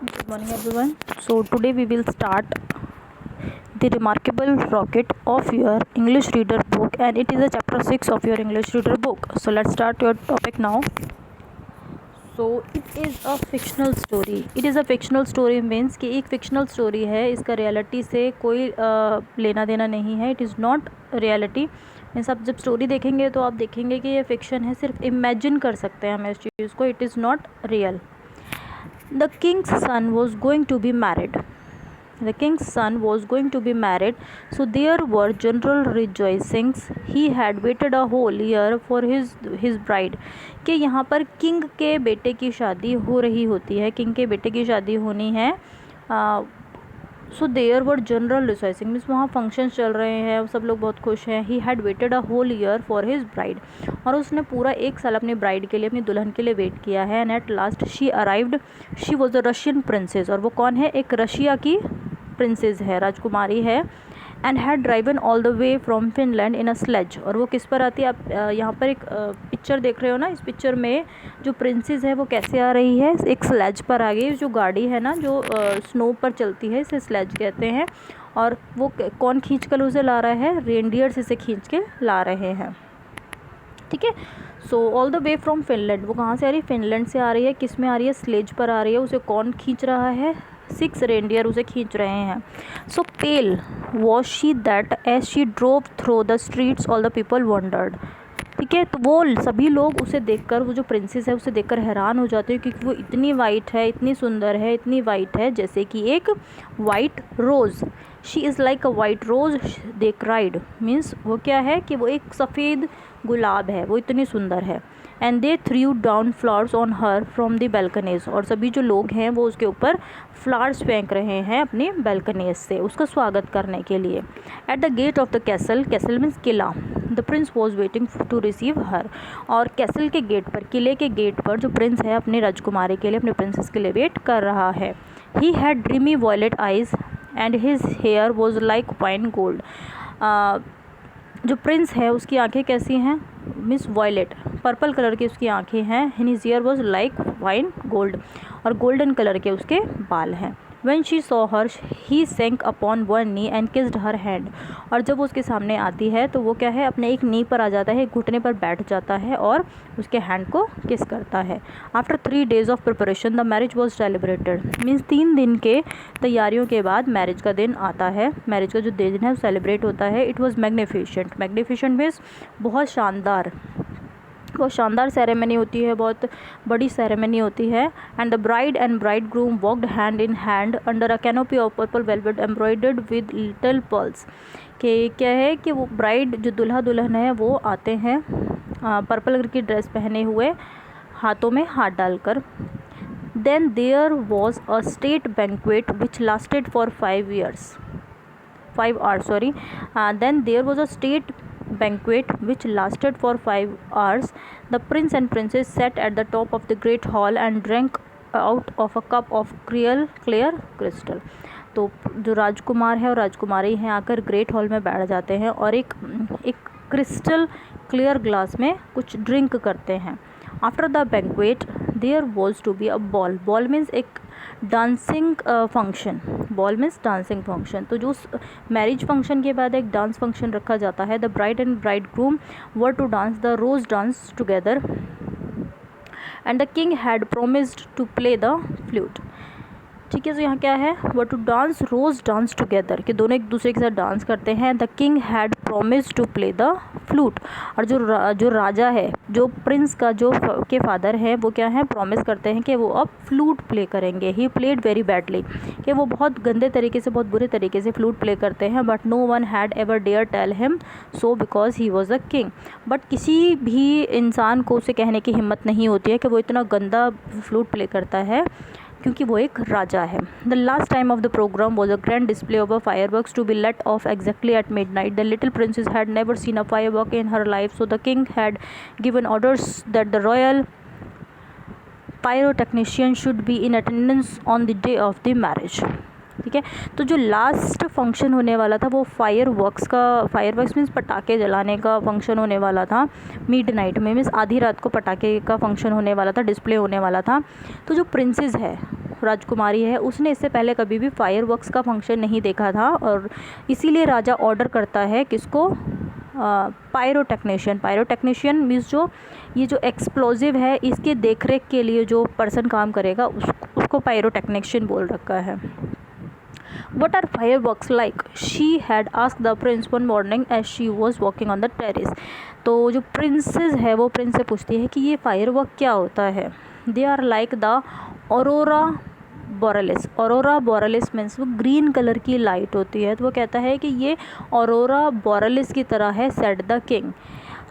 Good morning everyone. So today we will start the remarkable rocket of your English reader book, and it is a chapter 6 of your English reader book. So let's start your topic now. So it is a fictional story. It is a fictional story means कि एक fictional story है, इसका reality से कोई लेना देना नहीं है. It is not reality. Means आप जब स्टोरी देखेंगे तो आप देखेंगे कि ये फिक्शन है, सिर्फ इमेजिन कर सकते हैं हम इस चीज़ को. It is not real. The king's son was going to be married. The king's son was going to be married, so there were general rejoicings. He had waited a whole year for his bride. कि यहाँ पर king के बेटे की शादी हो रही होती है, किंग के बेटे की शादी होनी है. So there were general rejoicing means वहाँ फंक्शंस चल रहे हैं, सब लोग बहुत खुश हैं. He had waited a whole year for his bride. और उसने पूरा एक साल अपनी ब्राइड के लिए, अपनी दुल्हन के लिए वेट किया है. And at last she arrived. She was a Russian princess. और वो कौन है? एक रशिया की प्रिंसेस है, राजकुमारी है. And had driven all the way from Finland in a sledge. और वो किस पर आती है? आप यहाँ पर एक पिक्चर देख रहे हो ना. इस पिक्चर में जो प्रिंसेस है वो कैसे आ रही है? एक स्लेज पर आ गई. जो गाड़ी है ना जो स्नो पर चलती है, इसे स्लेज कहते हैं. और वो कौन खींच कर उसे ला रहा है? रेनडियर्स इसे खींच के ला रहे हैं. ठीक है. So all the way from Finland. वो कहाँ से आ रही है? फिनलैंड से आ रही है. किस में आ रही है? स्लेज पर आ रही है. उसे कौन खींच रहा है? 6 रेनडियर उसे खींच रहे हैं. So pale was she that as she drove through the streets all the people wondered. ठीक है. तो वो सभी लोग उसे देखकर, वो जो प्रिंसेस है उसे देखकर हैरान हो जाते हैं, क्योंकि वो इतनी वाइट है, इतनी सुंदर है, इतनी वाइट है जैसे कि एक white rose. She is like a white rose they cried. Means वो क्या है कि वो एक सफ़ेद गुलाब है, वो इतनी सुंदर है. And they through down flowers on her from the balconies. और सभी जो लोग हैं वो उसके ऊपर फ्लावर्स फेंक रहे हैं अपनी बैल्कनीज से उसका स्वागत करने के लिए. At the gate of the castle. Castle means किला. The prince was waiting to receive her. और कैसल के गेट पर, किले के गेट पर जो प्रिंस है अपनी राजकुमारी के लिए, अपने प्रिंसेस के लिए वेट कर रहा है. He had dreamy violet eyes and his hair was like wine gold. जो प्रिंस है उसकी आंखें कैसी हैं? मिस वॉयलेट, पर्पल कलर की उसकी आंखें हैं. His hair was like wine gold. और गोल्डन कलर के उसके बाल हैं. When she saw her, he sank upon one knee and kissed her hand. और जब उसके सामने आती है तो वो क्या है? अपने एक नी पर आ जाता है, एक घुटने पर बैठ जाता है और उसके हैंड को किस करता है. After 3 days of preparation the marriage was celebrated. Means 3 दिन के तैयारियों के बाद मैरिज का दिन आता है. मैरिज का जो दिन है वो सेलिब्रेट होता है. It was magnificent. Magnificent means बहुत शानदार, बहुत शानदार सेरेमनी होती है, बहुत बड़ी सेरेमनी होती है. And the bride and bride groom walked hand in hand under a canopy of purple velvet embroidered with little pearls. कि क्या है कि वो ब्राइड जो दुल्हा दुल्हन है वो आते हैं पर्पल कलर की ड्रेस पहने हुए, हाथों में हाथ डालकर. Then there was a state banquet which lasted for 5 hours. Then there was a state banquet which lasted for 5 hours. The prince and princess sat at the top of the great hall and drank out of a cup of clear crystal. तो जो राजकुमार है और राजकुमारी हैं आकर great hall में बैठ जाते हैं और एक क्रिस्टल क्लियर ग्लास में कुछ ड्रिंक करते हैं. After the banquet there was to be a ball. Ball means एक dancing function. Ball means dancing function. तो जो मैरिज फंक्शन के बाद एक डांस फंक्शन रखा जाता है. The bride and bridegroom were to dance the rose dance together and the king had promised to play the flute. ठीक है. तो यहाँ क्या है? Were to dance rose dance together, कि दोनों एक दूसरे के साथ डांस करते हैं. The king had promised to play the flute. और जो राजा है, जो प्रिंस का जो के फादर है, वो क्या है? प्रॉमिस करते हैं कि वो अब फ्लूट प्ले करेंगे. ही प्लेड वेरी बैडली, कि वो बहुत गंदे तरीके से, बहुत बुरे तरीके से फ्लूट प्ले करते हैं. But no one had ever dare tell him so because he was a king. बट किसी भी इंसान को उसे कहने की हिम्मत नहीं होती है कि वो इतना गंदा फ्लूट प्ले करता है, क्योंकि वो एक राजा है. The last time of the programme was a grand display of a fireworks to be let off exactly at midnight. The little princess had never seen a firework in her life, so the king had given orders that the royal pyrotechnician should be in attendance on the day of the marriage. ठीक है. तो जो last function होने वाला था वो fireworks means पटाखे जलाने का फंक्शन होने वाला था. मिडनाइट में मीन्स आधी रात को पटाखे का फंक्शन होने वाला था, डिस्प्ले होने वाला था. तो जो प्रिंसेस है राजकुमारी है, उसने इससे पहले कभी भी फायरवर्क्स का फंक्शन नहीं देखा था और इसीलिए राजा ऑर्डर करता है किसको, पायरोटेक्नीशियन। पायरोटेक्नीशियन मीन्स जो ये जो एक्सप्लोजिव है इसके देखरेख के लिए जो पर्सन काम करेगा उसको पायरोटेक्नीशियन बोल रखा है। What are fireworks like? She had asked the prince one morning as she was walking on the terrace. तो जो प्रिंसेस है वो प्रिंस से पूछती है कि ये फायरवर्क क्या होता है। They are like the aurora borealis. Aurora borealis means वो ग्रीन कलर की लाइट होती है, तो वो कहता है कि ये ऑरोरा बोरेलिस की तरह है, सेड द किंग।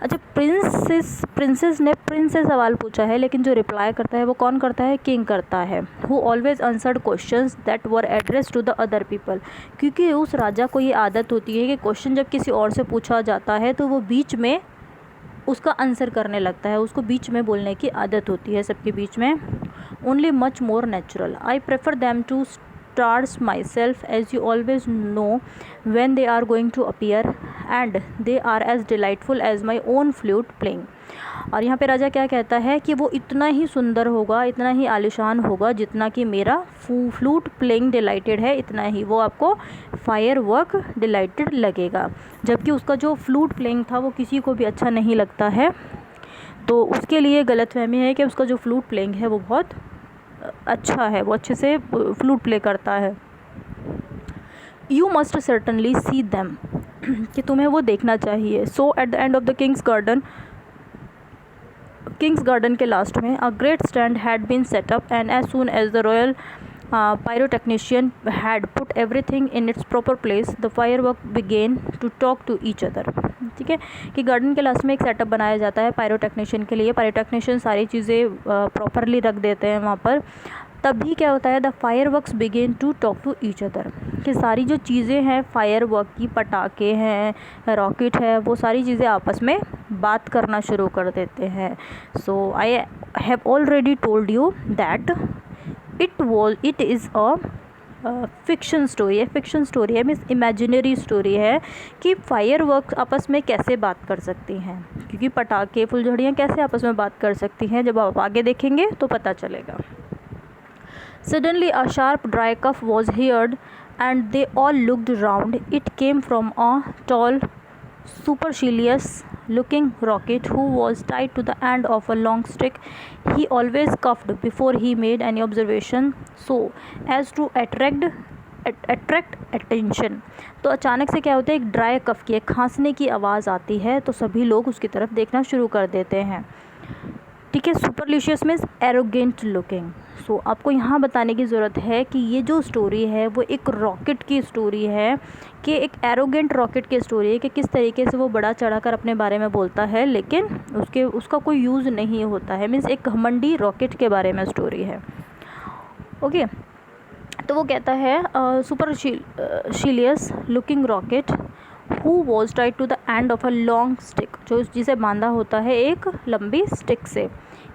अच्छा, प्रिंसेस ने प्रिंस से सवाल पूछा है, लेकिन जो रिप्लाई करता है वो कौन करता है, किंग करता है। Who always answered questions that were addressed to the other people. क्योंकि उस राजा को ये आदत होती है कि क्वेश्चन जब किसी और से पूछा जाता है तो वो बीच में उसका आंसर करने लगता है, उसको बीच में बोलने की आदत होती है सबके बीच में। Only much more natural. I prefer them to stars myself as you always know when they are going to appear and they are as delightful as my own flute playing। और यहाँ पे राजा क्या कहता है कि वो इतना ही सुंदर होगा, इतना ही आलिशान होगा जितना कि मेरा फ्लूट प्लेइंग डिलाइटेड है, इतना ही वो आपको फायरवर्क डिलाइटेड लगेगा। जबकि उसका जो फ्लूट प्लेइंग था वो किसी को भी अच्छा नहीं लगता है, तो उसके लिए गलतफहमी है कि उसका जो फ्लूट प्लेइंग है वो बहुत अच्छा है, वो अच्छे से फ्लूट प्ले करता है। You must certainly see them, कि तुम्हें वो देखना चाहिए। So at the end of the king's garden के लास्ट में a great stand had been set up and as soon as the royal pyrotechnician had put everything in its proper place, the firework began to talk to each other। ठीक है, कि garden के last में एक setup बनाया जाता है पायरोटेक्नीशियन के लिए। पायरोटेक्नीशियन सारी चीज़ें प्रॉपरली रख देते हैं वहाँ पर। तभी क्या होता है, the fireworks began to talk to each other, कि सारी जो चीज़ें हैं फायरवर्क की, पटाखे हैं, रॉकेट है, वो सारी चीज़ें आपस में बात करना शुरू कर देते हैं। So I have already told you that it is a fiction story है। फिक्शन स्टोरी है मीन्स इमेजिनरी स्टोरी है कि फायरवर्क्स आपस में कैसे बात कर सकती हैं, क्योंकि पटाखे फुलझड़ियाँ कैसे आपस में बात कर सकती हैं, जब आप आगे देखेंगे तो पता चलेगा। Suddenly a sharp dry cough was heard and they all looked round. It came from a tall, supercilious looking rocket who was tied to the end of a long stick. He always coughed before he made any observation so as to attract attention। तो अचानक से क्या होता है, एक dry cough की, एक खांसने की आवाज़ आती है, तो सभी लोग उसकी तरफ देखना शुरू कर देते हैं। ठीक है, सुपरलिशियस मीन्स एरोगेंट लुकिंग। सो आपको यहाँ बताने की ज़रूरत है कि ये जो स्टोरी है वो एक रॉकेट की स्टोरी है, कि एक एरोगेंट रॉकेट की स्टोरी है, कि किस तरीके से वो बड़ा चढ़ाकर अपने बारे में बोलता है लेकिन उसका कोई यूज़ नहीं होता है। मीन्स एक घमंडी रॉकेट के बारे में स्टोरी है। ओके, तो वो कहता है supercilious looking rocket who was tied to the end of a long stick, जो जिसे बांधा होता है एक लंबी स्टिक से।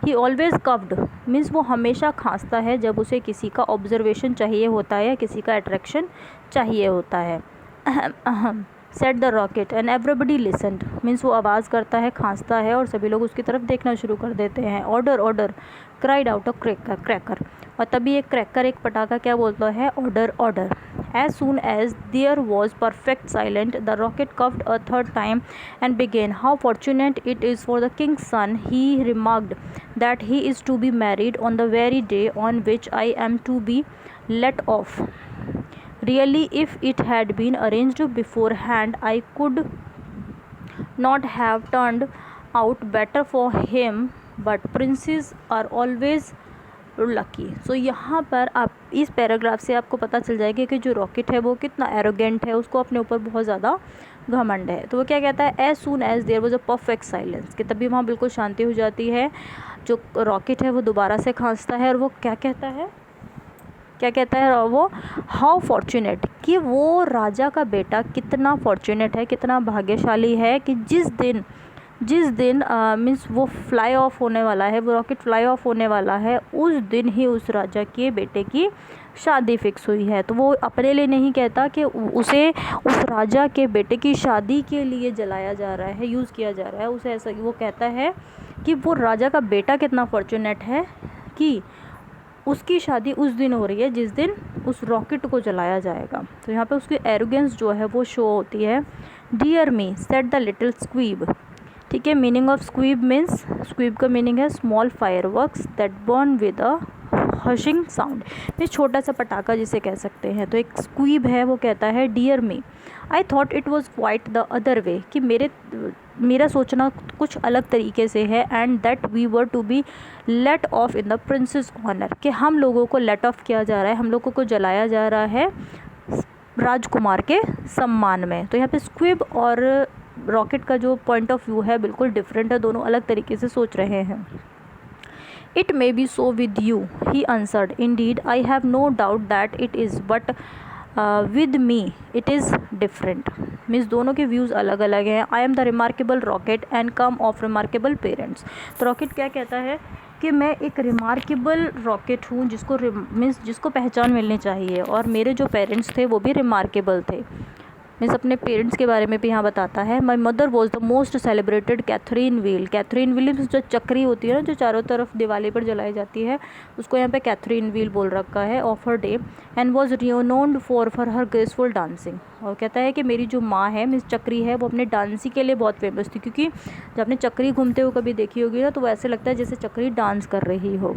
ही ऑलवेज कव्ड मीन्स वो हमेशा खांसता है जब उसे किसी का ऑब्जर्वेशन चाहिए होता है या किसी का अट्रैक्शन चाहिए होता है। अहम set the rocket and everybody listened means वो आवाज़ करता है, खांसता है और सभी लोग उसकी तरफ देखना शुरू कर देते हैं। Order order cried out a cracker, और तभी एक क्रैकर, एक पटाखा क्या बोलता है, order order. As soon as there was perfect silent the rocket coughed a third time and began. How fortunate it is for the king's son, he remarked that he is to be married on the very day on which I am to be let off. Really, if it had been arranged beforehand, I could not have turned out better for him, but princes are always lucky। So यहाँ पर आप इस paragraph से आपको पता चल जाएगा कि जो रॉकेट है वो कितना एरोगेंट है, उसको अपने ऊपर बहुत ज़्यादा घमंड है। तो वो क्या कहता है, as soon as there was a perfect silence, कि तभी वहाँ बिल्कुल शांति हो जाती है। जो रॉकेट है वो दोबारा से खांसता है और वो क्या कहता है वो, हाउ फॉर्चुनेट, कि वो राजा का बेटा कितना फॉर्चुनेट है, कितना भाग्यशाली है कि जिस दिन मीन्स वो फ्लाई ऑफ होने वाला है, वो रॉकेट फ्लाई ऑफ होने वाला है, उस दिन ही उस राजा के बेटे की शादी फिक्स हुई है। तो वो अपने लिए नहीं कहता कि उसे उस राजा के बेटे की शादी के लिए जलाया जा रहा है, यूज़ किया जा रहा है उसे, ऐसा वो कहता है कि वो राजा का बेटा कितना फॉर्चुनेट है कि उसकी शादी उस दिन हो रही है जिस दिन उस रॉकेट को जलाया जाएगा। तो यहाँ पे उसकी एरोगेंस जो है वो शो होती है। Dear me said the little squib, ठीक है। Meaning of squib means, squib का मीनिंग है small fireworks that burn with a hushing sound, ये छोटा सा पटाखा जिसे कह सकते हैं। तो एक स्क्वीब है वो कहता है dear me I thought it was quite the other way, कि मेरा सोचना कुछ अलग तरीके से है। And that we were to be let off in the princess honour, कि हम लोगों को लेट ऑफ किया जा रहा है, हम लोगों को जलाया जा रहा है राजकुमार के सम्मान में। तो यहाँ पे स्क्विब और रॉकेट का जो पॉइंट ऑफ व्यू है बिल्कुल डिफरेंट है, दोनों अलग तरीके से सोच रहे हैं। It may be so with you he answered, indeed I have no doubt that it is, but with me it is different. Means दोनों के व्यूज़ अलग अलग हैं। I am the remarkable rocket and come of remarkable parents. तो rocket क्या कहता है कि मैं एक रिमार्केबल रॉकेट हूँ, जिसको मीन्स जिसको पहचान मिलनी चाहिए, और मेरे जो पेरेंट्स थे वो भी रिमार्केबल थे। मीन्स अपने पेरेंट्स के बारे में भी यहाँ बताता है। My mother was the most celebrated Catherine wheel, Catherine wheel जो चक्री होती है ना, जो चारों तरफ दिवाली पर जलाई जाती है, उसको यहाँ पे कैथरीन व्हील बोल रखा है, of her day, and was renowned for her graceful dancing. और कहता है कि मेरी जो माँ है, मीन्स चक्री है, वो अपने डांसिंग के लिए बहुत फेमस थी, क्योंकि जब आपने चक्री घूमते हुए कभी देखी होगी ना, तो वो ऐसे लगता है जैसे चक्री डांस कर रही हो।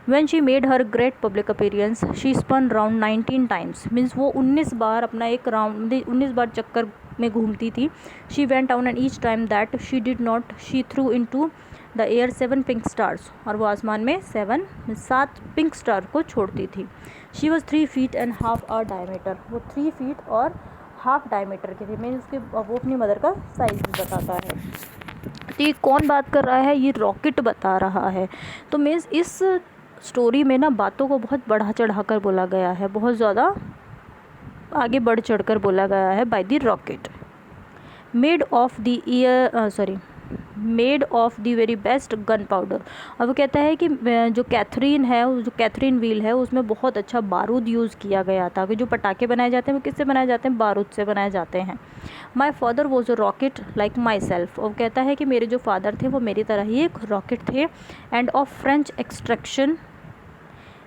When she made her great public appearance she spun round 19 times, means वो 19 बार अपना एक राउंड 19 बार चक्कर में घूमती थी। She went down and each time that she did not she threw into the air 7 pink stars, और वो आसमान में 7 पिंक स्टार को छोड़ती थी। She was 3 feet and half a diameter, वो 3 फीट और हाफ डायमीटर की थी। मीन्स उसके वो अपनी मदर का साइज भी बताता है। तो ये कौन बात कर रहा है, ये रॉकेट बता रहा है। तो मीन्स इस स्टोरी में ना बातों को बहुत बढ़ा चढ़ा कर बोला गया है, बहुत ज़्यादा आगे बढ़ चढ़ कर बोला गया है। By the rocket made of the made of the very best gun powder. और वो कहता है कि जो कैथरीन है, जो कैथरीन व्हील है, उसमें बहुत अच्छा बारूद यूज़ किया गया था। कि जो पटाखे बनाए जाते हैं वो किससे बनाए जाते हैं, बारूद से बनाए जाते हैं। My father was a rocket like my self. और कहता है कि मेरे जो फादर थे वो मेरी तरह ही एक रॉकेट थे, end of French extraction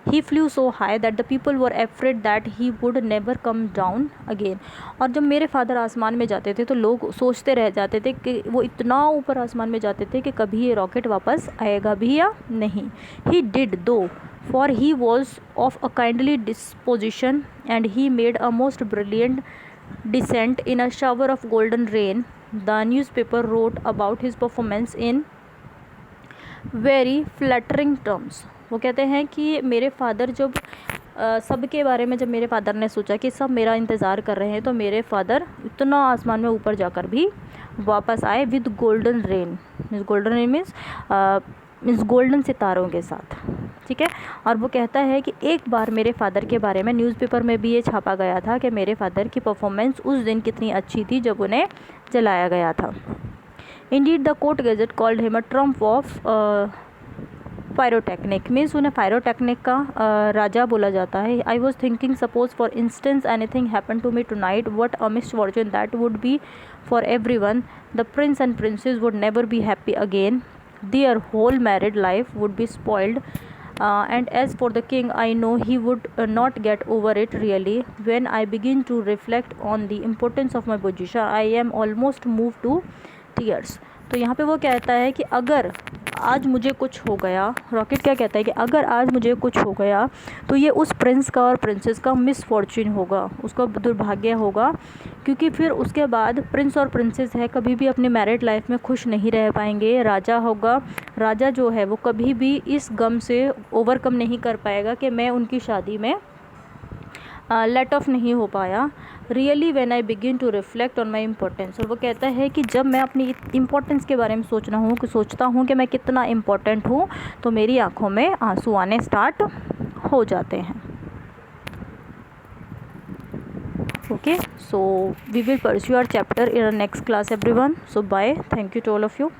he flu so high that the people were afraid that he would never come down again. और जब मेरे फादर आसमान में जाते थे तो लोग सोचते रह जाते थे कि वो इतना ऊपर आसमान में जाते थे कि कभी ये रॉकेट वापस आएगा भी या नहीं। He did though, for he was of a kindly disposition and he made a most brilliant descent in a shower of golden rain. The newspaper wrote about his performance in very flattering terms. वो कहते हैं कि मेरे father जब सबके बारे में, जब मेरे फादर ने सोचा कि सब मेरा इंतज़ार कर रहे हैं, तो मेरे फादर इतना आसमान में ऊपर जाकर भी वापस आए with golden rain. Means golden rain means golden सितारों के साथ, ठीक है। और वो कहता है कि एक बार मेरे फादर के बारे में न्यूज़पेपर में भी ये छापा गया था कि मेरे फादर की परफॉर्मेंस उस दिन कितनी अच्छी थी जब उन्हें जलाया गया था। Indeed the court gazette called him a trump of pyrotechnic, means उन्हें पायरोटेक्निक का राजा बोला जाता है। I was thinking suppose for instance anything happen to me tonight, what a misfortune that would be for everyone. The prince and princess would never be happy again, their whole married life would be spoiled, and as for the king, I know he would not get over it really. When I begin to reflect on the importance of my position, I am almost moved to tears. तो यहाँ पे वो कहता है कि अगर आज मुझे कुछ हो गया, रॉकेट क्या कहता है कि अगर आज मुझे कुछ हो गया तो ये उस प्रिंस का और प्रिंसेस का मिसफॉर्चून होगा, उसका दुर्भाग्य होगा, क्योंकि फिर उसके बाद प्रिंस और प्रिंसेस है कभी भी अपनी मैरिड लाइफ में खुश नहीं रह पाएंगे। राजा होगा, राजा जो है वो कभी भी इस गम से ओवरकम नहीं कर पाएगा कि मैं उनकी शादी में लेट ऑफ नहीं हो पाया। Really when I begin to reflect on my importance. और वो कहता है कि जब मैं अपनी इम्पोर्टेंस के बारे में सोचता हूँ कि मैं कितना इम्पोर्टेंट हूँ, तो मेरी आँखों में आंसू आने स्टार्ट हो जाते हैं। Okay, so we will pursue our chapter in our next class everyone. So bye, thank you to all of you.